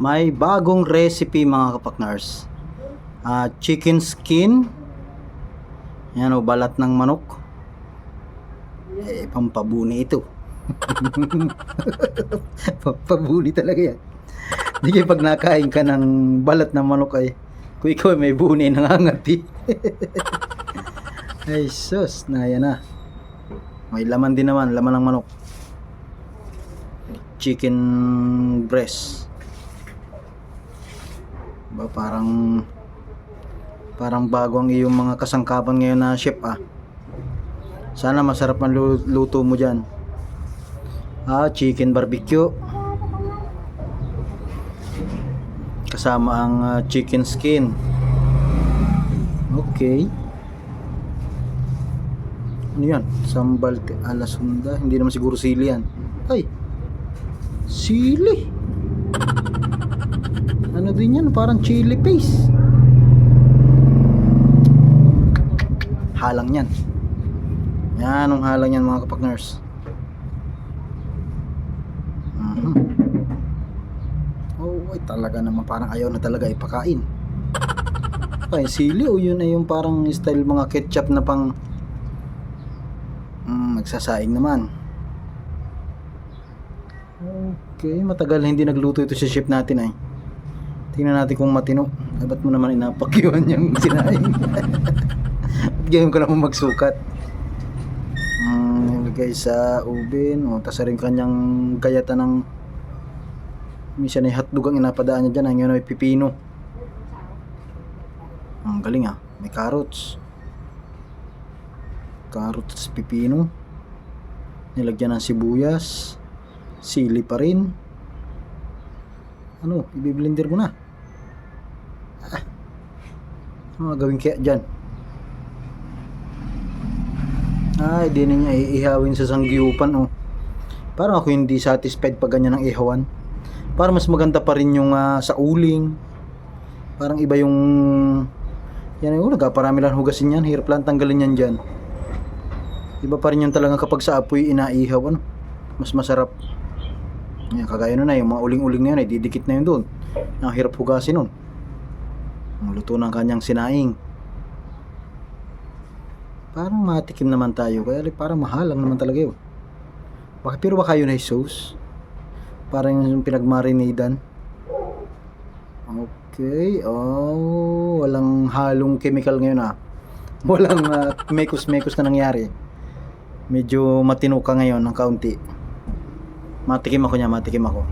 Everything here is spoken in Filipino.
May bagong recipe mga kapaknars. Chicken skin. Yan o, balat ng manok. Pampabuni ito. Pampabuni talaga yan. Hindi kayo pag nakain ka ng balat ng manok ay kung ikaw ay may buni nangangati. Ay sus, na yan na. May laman din naman, laman ng manok. Chicken breast. Ba, parang bago ang iyong mga kasangkapan ngayon na chef Sana masarap ang luto mo dyan. Chicken barbecue. Kasama ang chicken skin. Okay. Ano yan? Sambal alasunda. Hindi naman siguro sili yan. Ay, sili. Ano din yan? Parang chili paste. Halang yan. Yan ang halang yan mga kapakners. Oh, ay talaga naman parang ayaw na talaga ipakain. Ay, sili o yun ay yung parang style mga ketchup na pang magsasaing naman. Okay, matagal na hindi nagluto ito sa chef natin ay. Tingnan natin kung matino. Ay, ba't mo naman inapakyuan yung sinaing? At gayon ko naman magsukat. Ilagay sa oven. Tapos rin kanyang gayata ng minsan ay hotdog ang inapadaan niya dyan. Ngayon ay pipino. Ang galing may carrots. Carrots, pipino. Nilagyan ng sibuyas. Sili pa rin. Ano, i-blender mo na. Ano gagawin kaya dyan? Di na niya iihawin sa sanggiyupan Parang ako hindi satisfied pag ganyan ang ihawan. Parang mas maganda pa rin yung sa uling. Parang iba yung yan nagkaparami lang hugasin yan. Hirap lang tanggalin yan dyan. Iba pa rin yung talaga kapag sa apoy inaihaw mas masarap. Yan, kagaya nun yung mga uling-uling na yun didikit na yun doon. Ang hirap hugasin nun. Ang luto ng kanyang sinaing. Parang matikim naman tayo. Kaya parang mahal lang naman talaga yun. Pero baka yun ay sauce. Parang yung pinagmarinadan. Okay. Walang halong chemical ngayon Walang mekos-mekos na nangyari. Medyo matino ka ngayon ng kaunti. Matikim ako.